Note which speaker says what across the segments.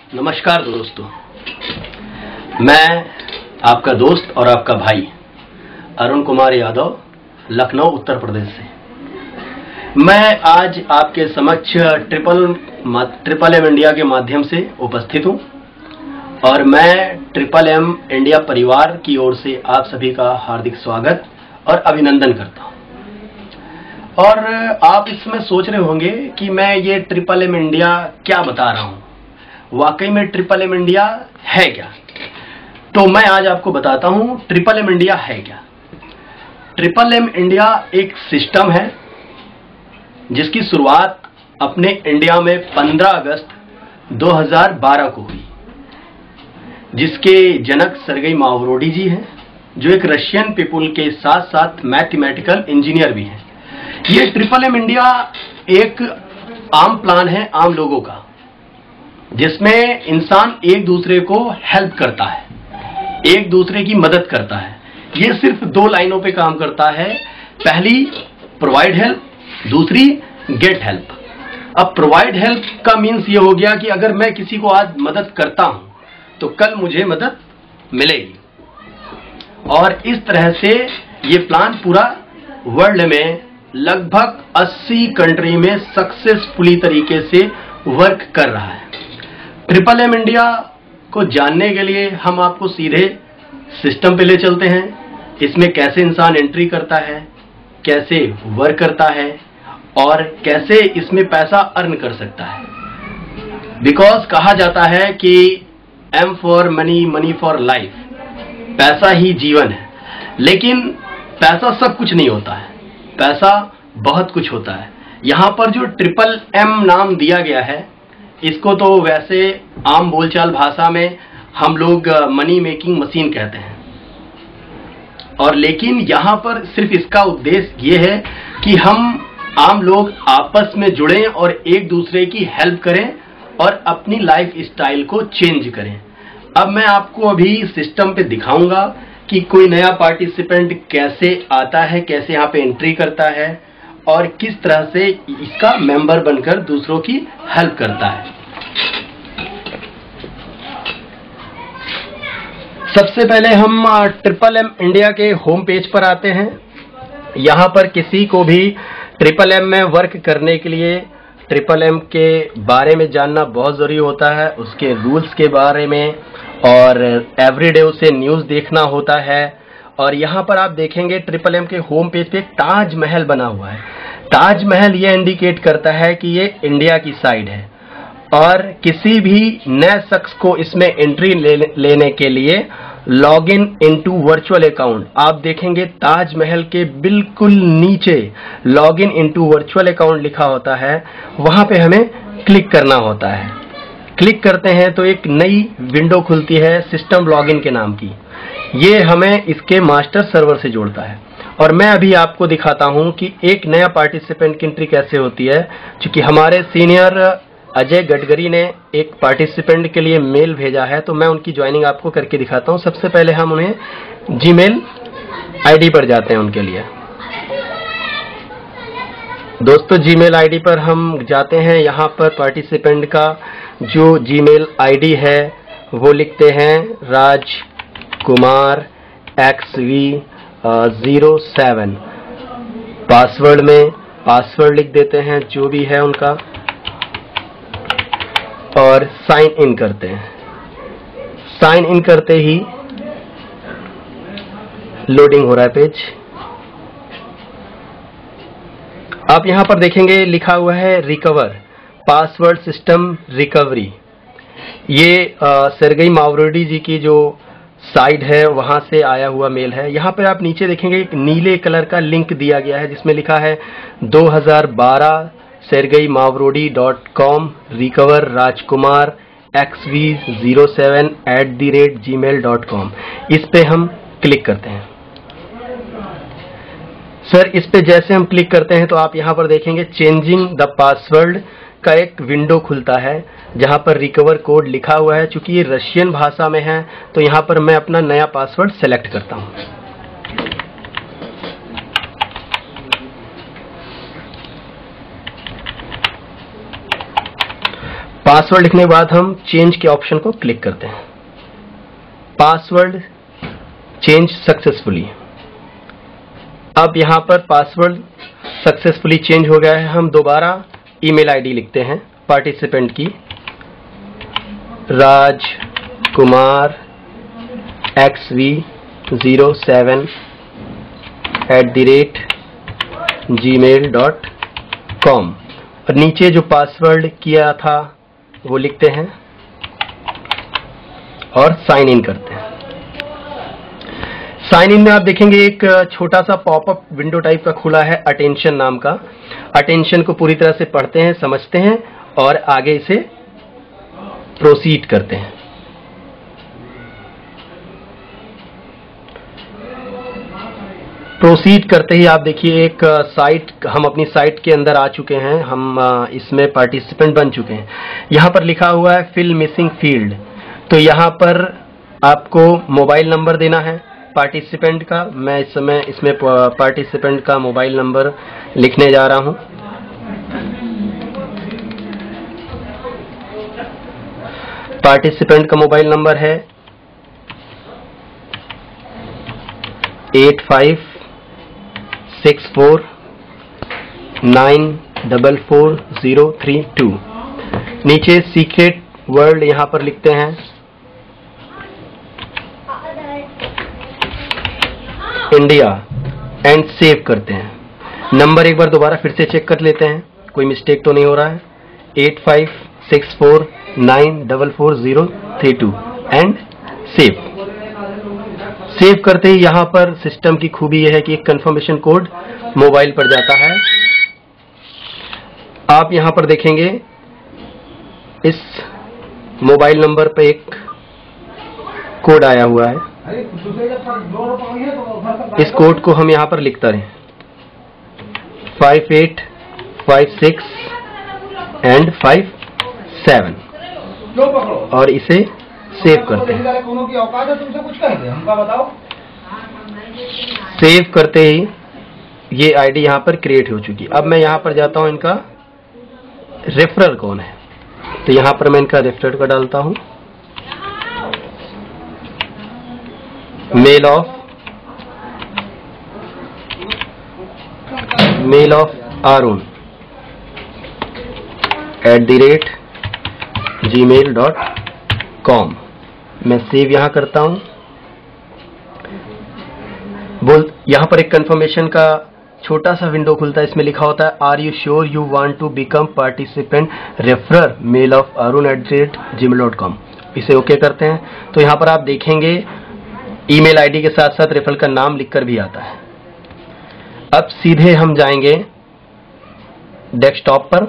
Speaker 1: नमस्कार दोस्तों, मैं आपका दोस्त और आपका भाई अरुण कुमार यादव, लखनऊ उत्तर प्रदेश से। मैं आज आपके समक्ष ट्रिपल एम इंडिया के माध्यम से उपस्थित हूं और मैं ट्रिपल एम इंडिया परिवार की ओर से आप सभी का हार्दिक स्वागत और अभिनंदन करता हूं। और आप इसमें सोच रहे होंगे कि मैं ये ट्रिपल एम इंडिया क्या बता रहा हूं, वाकई में ट्रिपल एम इंडिया है क्या? तो मैं आज आपको बताता हूं ट्रिपल एम इंडिया है क्या। ट्रिपल एम इंडिया एक सिस्टम है जिसकी शुरुआत अपने इंडिया में 15 अगस्त 2012 को हुई, जिसके जनक सर्गेई मावरोडी जी हैं, जो एक रशियन पीपुल के साथ साथ मैथमेटिकल इंजीनियर भी हैं। ये ट्रिपल एम इंडिया एक आम प्लान है आम लोगों का, जिसमें इंसान एक दूसरे को हेल्प करता है, एक दूसरे की मदद करता है। ये सिर्फ 2 लाइनों पे काम करता है। पहली प्रोवाइड हेल्प, दूसरी गेट हेल्प। अब प्रोवाइड हेल्प का मीन्स ये हो गया कि अगर मैं किसी को आज मदद करता हूं तो कल मुझे मदद मिलेगी। और इस तरह से ये प्लान पूरा वर्ल्ड में लगभग 80 कंट्री में सक्सेसफुली तरीके से वर्क कर रहा है। ट्रिपल एम इंडिया को जानने के लिए हम आपको सीधे सिस्टम पे ले चलते हैं। इसमें कैसे इंसान एंट्री करता है, कैसे वर्क करता है और कैसे इसमें पैसा अर्न कर सकता है। बिकॉज कहा जाता है कि M for money, money for life, पैसा ही जीवन है। लेकिन पैसा सब कुछ नहीं होता है, पैसा बहुत कुछ होता है। यहां पर जो ट्रिपल एम नाम दिया गया है, इसको तो वैसे आम बोलचाल भाषा में हम लोग मनी मेकिंग मशीन कहते हैं। और लेकिन यहां पर सिर्फ इसका उद्देश्य ये है कि हम आम लोग आपस में जुड़ें और एक दूसरे की हेल्प करें और अपनी लाइफ स्टाइल को चेंज करें। अब मैं आपको अभी सिस्टम पे दिखाऊंगा कि कोई नया पार्टिसिपेंट कैसे आता है, कैसे यहाँ पे एंट्री करता है और किस तरह से इसका मेंबर बनकर दूसरों की हेल्प करता है। सबसे पहले हम ट्रिपल एम इंडिया के होम पेज पर आते हैं। यहाँ पर किसी को भी ट्रिपल एम में वर्क करने के लिए ट्रिपल एम के बारे में जानना बहुत जरूरी होता है, उसके रूल्स के बारे में, और एवरीडे उसे न्यूज़ देखना होता है। और यहाँ पर आप देखेंगे ट्रिपल एम के होम पेज पे एक ताजमहल बना हुआ है। ताजमहल ये इंडिकेट करता है कि ये इंडिया की साइड है और किसी भी नए शख्स को इसमें एंट्री लेने के लिए log in into virtual account, आप देखेंगे ताजमहल के बिल्कुल नीचे log in into virtual account लिखा होता है। वहां पे हमें क्लिक करना होता है। क्लिक करते हैं तो एक नई विंडो खुलती है सिस्टम लॉगिन के नाम की। ये हमें इसके मास्टर सर्वर से जोड़ता है। और मैं अभी आपको दिखाता हूं कि एक नया पार्टिसिपेंट की एंट्री कैसे होती है। क्योंकि हमारे सीनियर अजय गडकरी ने एक पार्टिसिपेंट के लिए मेल भेजा है, तो मैं उनकी ज्वाइनिंग आपको करके दिखाता हूं। सबसे पहले हम उन्हें जीमेल आईडी पर जाते हैं उनके लिए। दोस्तों, जीमेल आईडी पर हम जाते हैं। यहाँ पर पार्टिसिपेंट का जो जीमेल आईडी है वो लिखते हैं राजकुमार XV07। पासवर्ड में पासवर्ड लिख देते हैं जो भी है उनका और साइन इन करते हैं। साइन इन करते ही लोडिंग हो रहा है पेज। आप यहां पर देखेंगे लिखा हुआ है रिकवर पासवर्ड सिस्टम रिकवरी। ये सर्गेई मावरोडी जी की जो साइट है वहां से आया हुआ मेल है। यहाँ पर आप नीचे देखेंगे एक नीले कलर का लिंक दिया गया है जिसमें लिखा है 2012 sergeimavrodi.com recover rajkumar xv07@gmail.com। इस पे हम क्लिक करते हैं। सर, इस पे जैसे हम क्लिक करते हैं तो आप यहाँ पर देखेंगे चेंजिंग द पासवर्ड का एक विंडो खुलता है जहां पर रिकवर कोड लिखा हुआ है। चूंकि ये रशियन भाषा में है तो यहाँ पर मैं अपना नया पासवर्ड सेलेक्ट करता हूं। पासवर्ड लिखने के बाद हम चेंज के ऑप्शन को क्लिक करते हैं। Password change successfully. अब यहां पर पासवर्ड सक्सेसफुली चेंज हो गया है। हम दोबारा ईमेल आईडी लिखते हैं पार्टिसिपेंट की, rajkumar xv07@gmail.com और नीचे जो पासवर्ड किया था वो लिखते हैं और साइन इन करते हैं। साइन इन में आप देखेंगे एक छोटा सा पॉपअप विंडो टाइप का खुला है अटेंशन नाम का। अटेंशन को पूरी तरह से पढ़ते हैं, समझते हैं और आगे इसे प्रोसीड करते हैं। प्रोसीड करते ही आप देखिए एक साइट, हम अपनी साइट के अंदर आ चुके हैं। हम इसमें पार्टिसिपेंट बन चुके हैं। यहां पर लिखा हुआ है फिल मिसिंग फील्ड, तो यहां पर आपको मोबाइल नंबर देना है पार्टिसिपेंट का। मैं इस समय इसमें पार्टिसिपेंट का मोबाइल नंबर लिखने जा रहा हूं। पार्टिसिपेंट का मोबाइल नंबर है 8564944032। नीचे सीक्रेट वर्ड यहां पर लिखते हैं इंडिया एंड सेव करते हैं। नंबर एक बार दोबारा फिर से चेक कर लेते हैं, कोई मिस्टेक तो नहीं हो रहा है। 8564944032 एंड सेव। सेव करते ही यहां पर सिस्टम की खूबी यह है कि एक कंफर्मेशन कोड मोबाइल पर जाता है। आप यहां पर देखेंगे इस मोबाइल नंबर पे एक कोड आया हुआ है। इस कोड को हम यहां पर लिखते रहें 5856 एंड 57 और इसे सेव करते हैं। सेव करते ही ये आईडी यहां पर क्रिएट हो चुकी। अब मैं यहां पर जाता हूं, इनका रेफरर कौन है, तो यहां पर मैं इनका रेफरर का डालता हूं, मेल ऑफ आरुण @gmail.com। मैं सेव यहां करता हूं। यहां पर एक कंफर्मेशन का छोटा सा विंडो खुलता है। इसमें लिखा होता है are you sure you want to become participant referrer mail of Arun @gmail.com। इसे ओके करते हैं तो यहां पर आप देखेंगे ईमेल आईडी के साथ साथ रेफरल का नाम लिखकर भी आता है। अब सीधे हम जाएंगे डेस्कटॉप पर।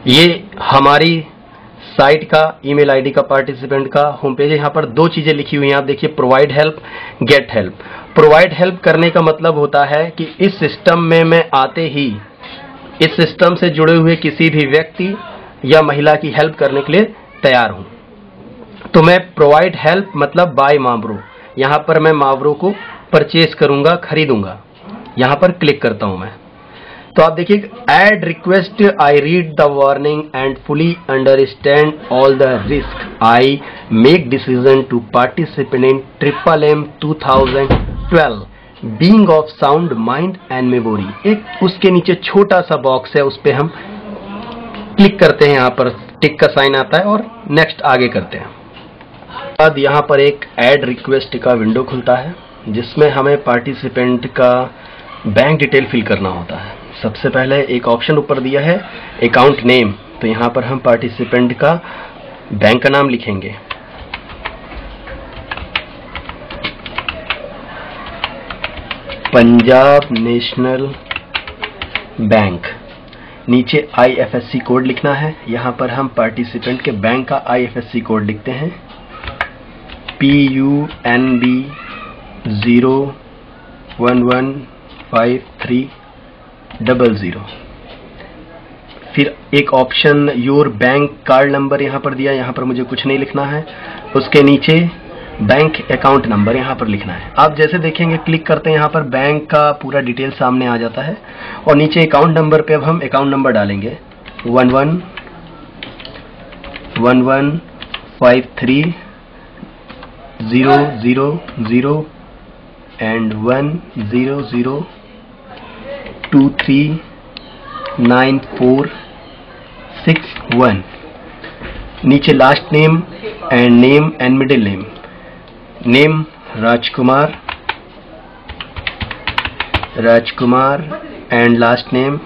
Speaker 1: ये हमारी साइट का ईमेल आईडी का पार्टिसिपेंट का होम पेज है। यहां पर दो चीजें लिखी हुई हैं, आप देखिए provide help, get help. Provide help करने का मतलब होता है कि इस सिस्टम में मैं आते ही इस सिस्टम से जुड़े हुए किसी भी व्यक्ति या महिला की हेल्प करने के लिए तैयार हूं। तो मैं प्रोवाइड हेल्प मतलब बाय मावरो, यहां पर मैं मावरो को परचेज करूंगा, खरीदूंगा। यहां पर क्लिक करता हूं मैं, तो आप देखिए add request, I read the warning and fully understand all the risk, I make decision to participate in MMM 2012 being of sound mind and memory. एक उसके नीचे छोटा सा बॉक्स है, उस पर हम क्लिक करते हैं, यहां पर टिक का साइन आता है और नेक्स्ट आगे करते हैं। बाद यहां पर एक ऐड रिक्वेस्ट का विंडो खुलता है जिसमें हमें पार्टिसिपेंट का बैंक डिटेल फिल करना होता है। सबसे पहले एक ऑप्शन ऊपर दिया है अकाउंट नेम, तो यहां पर हम पार्टिसिपेंट का बैंक का नाम लिखेंगे। Punjab national bank. नीचे IFSC कोड लिखना है, यहां पर हम पार्टिसिपेंट के बैंक का IFSC कोड लिखते हैं PUNB 0115300। फिर एक option your bank card number यहां पर दिया, यहां पर मुझे कुछ नहीं लिखना है। उसके नीचे बैंक अकाउंट नंबर यहाँ पर लिखना है। आप जैसे देखेंगे क्लिक करते हैं यहाँ पर बैंक का पूरा डिटेल सामने आ जाता है और नीचे अकाउंट नंबर पे अब हम अकाउंट नंबर डालेंगे 1111530000 एंड 100239461। नीचे last name and middle name. Name Rajkumar and last name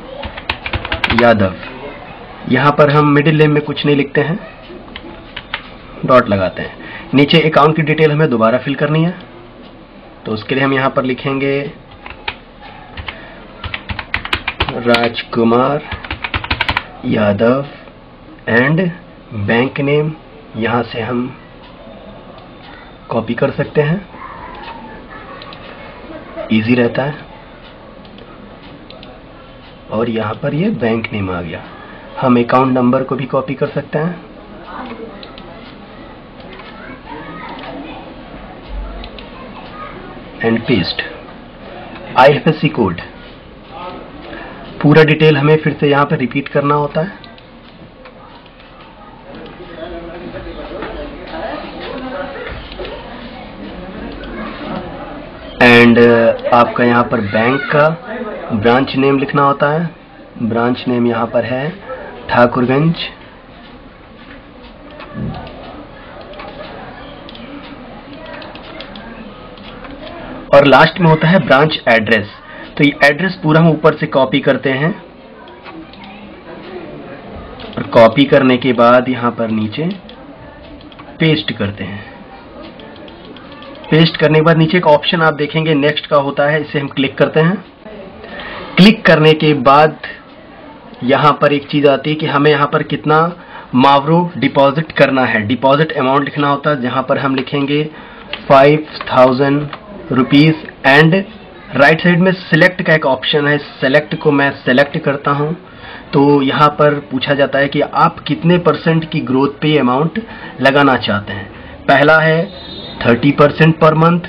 Speaker 1: Yadav. यहाँ पर हम मिडिल नेम में कुछ नहीं लिखते हैं, डॉट लगाते हैं। नीचे अकाउंट की डिटेल हमें दोबारा फिल करनी है, तो उसके लिए हम यहाँ पर लिखेंगे Rajkumar Yadav and bank name. यहाँ से हम कॉपी कर सकते हैं, इजी रहता है। और यहाँ पर ये बैंक नेम आ गया। हम अकाउंट नंबर को भी कॉपी कर सकते हैं, एंड पेस्ट। IFSC कोड, पूरा डिटेल हमें फिर से यहाँ पर रिपीट करना होता है। एंड आपका यहाँ पर बैंक का ब्रांच नेम लिखना होता है। ब्रांच नेम यहाँ पर है ठाकुरगंज। और लास्ट में होता है ब्रांच एड्रेस। तो ये एड्रेस पूरा हम ऊपर से कॉपी करते हैं और कॉपी करने के बाद यहाँ पर नीचे पेस्ट करते हैं। पेस्ट करने के बाद नीचे एक ऑप्शन आप देखेंगे नेक्स्ट का होता है, इसे हम क्लिक करते हैं। क्लिक करने के बाद यहाँ पर एक चीज आती है कि हमें यहाँ पर कितना मावरो डिपॉजिट करना है। डिपॉजिट अमाउंट लिखना होता है, जहाँ पर हम लिखेंगे 5000 रुपीज। एंड राइट साइड में सिलेक्ट का एक ऑप्शन है, सेलेक्ट को मैं सेलेक्ट करता हूँ। तो यहाँ पर पूछा जाता है कि आप कितने % की ग्रोथ पे अमाउंट लगाना चाहते हैं। पहला है 30% पर मंथ,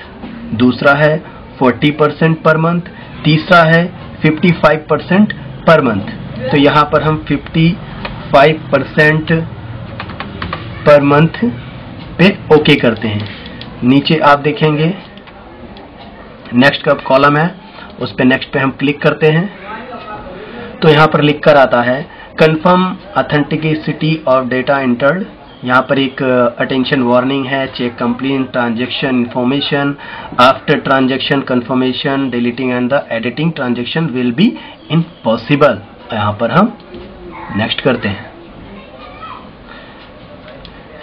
Speaker 1: दूसरा है 40% पर मंथ, तीसरा है 55% पर मंथ। तो यहाँ पर हम 55% पर मंथ पे ओके करते हैं। नीचे आप देखेंगे नेक्स्ट का कॉलम है, उस पे नेक्स्ट पे हम क्लिक करते हैं। तो यहाँ पर लिख कर आता है confirm authenticity of data entered. यहाँ पर एक अटेंशन वार्निंग है, check complete transaction information after transaction confirmation deleting and the editing transaction will be impossible. यहाँ पर हम नेक्स्ट करते हैं।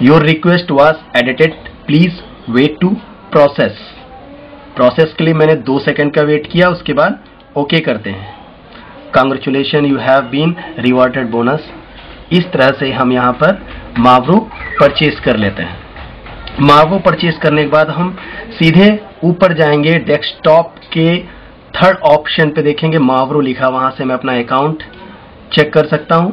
Speaker 1: Your request was edited, please wait to process. Process के लिए मैंने 2 सेकंड का वेट किया, उसके बाद ओके करते हैं। Congratulation, you have been rewarded bonus. इस तरह से हम यहाँ पर मावरो परचेज कर लेते हैं। मावरो परचेज करने के बाद हम सीधे ऊपर जाएंगे, डेस्कटॉप के थर्ड ऑप्शन पे देखेंगे मावरो लिखा, वहां से मैं अपना अकाउंट चेक कर सकता हूं।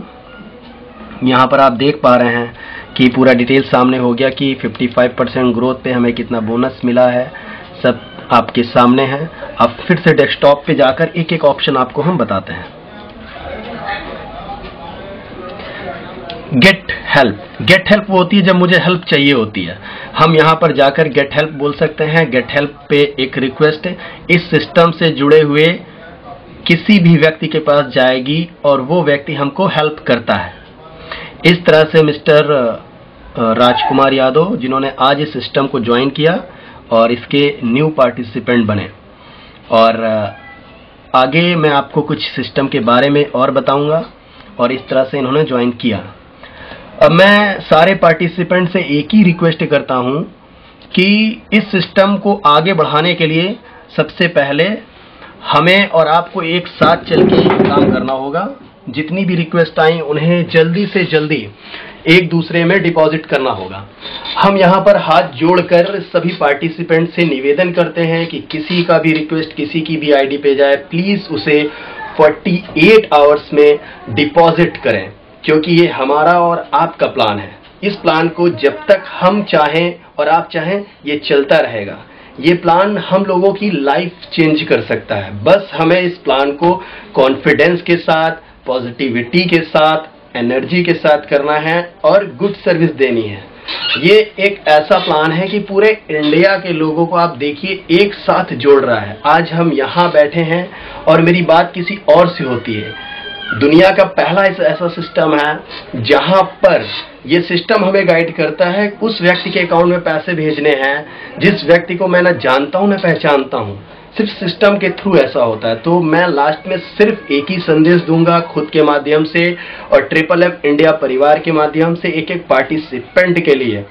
Speaker 1: यहाँ पर आप देख पा रहे हैं कि पूरा डिटेल सामने हो गया कि 55% ग्रोथ पे हमें कितना बोनस मिला है, सब आपके सामने है। अब फिर से डेस्कटॉप पे जाकर एक एक ऑप्शन आपको हम बताते हैं। Get help. गेट हेल्प वो होती है जब मुझे हेल्प चाहिए होती है, हम यहाँ पर जाकर गेट हेल्प बोल सकते हैं। गेट हेल्प पे एक रिक्वेस्ट इस सिस्टम से जुड़े हुए किसी भी व्यक्ति के पास जाएगी और वो व्यक्ति हमको हेल्प करता है। इस तरह से मिस्टर राजकुमार यादव, जिन्होंने आज इस सिस्टम को ज्वाइन किया और इसके न्यू पार्टिसिपेंट बने, और आगे मैं आपको कुछ सिस्टम के बारे में और बताऊंगा, और इस तरह से इन्होंने ज्वाइन किया। अब मैं सारे पार्टिसिपेंट से एक ही रिक्वेस्ट करता हूं कि इस सिस्टम को आगे बढ़ाने के लिए सबसे पहले हमें और आपको एक साथ चल के काम करना होगा। जितनी भी रिक्वेस्ट आई उन्हें जल्दी से जल्दी एक दूसरे में डिपॉजिट करना होगा। हम यहाँ पर हाथ जोड़कर सभी पार्टिसिपेंट से निवेदन करते हैं कि किसी का भी रिक्वेस्ट किसी की भी आईडी पे जाए, प्लीज उसे 48 आवर्स में डिपॉजिट करें, क्योंकि ये हमारा और आपका प्लान है। इस प्लान को जब तक हम चाहें और आप चाहें ये चलता रहेगा। ये प्लान हम लोगों की लाइफ चेंज कर सकता है। बस हमें इस प्लान को कॉन्फिडेंस के साथ, पॉजिटिविटी के साथ, एनर्जी के साथ करना है और गुड सर्विस देनी है। ये एक ऐसा प्लान है कि पूरे इंडिया के लोगों को आप देखिए एक साथ जोड़ रहा है। आज हम यहाँ बैठे हैं और मेरी बात किसी और से होती है। दुनिया का पहला ऐसा सिस्टम है जहां पर ये सिस्टम हमें गाइड करता है उस व्यक्ति के अकाउंट में पैसे भेजने हैं जिस व्यक्ति को मैं न जानता हूं न पहचानता हूं। सिर्फ सिस्टम के थ्रू ऐसा होता है। तो मैं लास्ट में सिर्फ एक ही संदेश दूंगा खुद के माध्यम से और FFF इंडिया परिवार के माध्यम से एक एक पार्टिसिपेंट के लिए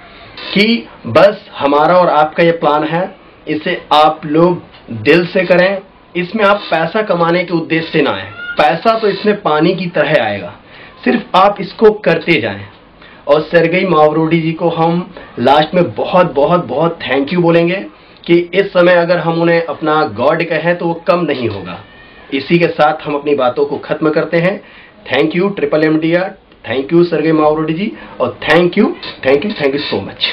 Speaker 1: कि बस हमारा और आपका ये प्लान है, इसे आप लोग दिल से करें। इसमें आप पैसा कमाने के उद्देश्य से ना आए, पैसा तो इसमें पानी की तरह आएगा, सिर्फ आप इसको करते जाएं। और सर्गेई मावरोडी जी को हम लास्ट में बहुत बहुत बहुत थैंक यू बोलेंगे कि इस समय अगर हम उन्हें अपना गॉड कहें तो वो कम नहीं होगा। इसी के साथ हम अपनी बातों को खत्म करते हैं। Thank you FFF India, thank you Sergei Mavrodi ji और थैंक यू सो मच।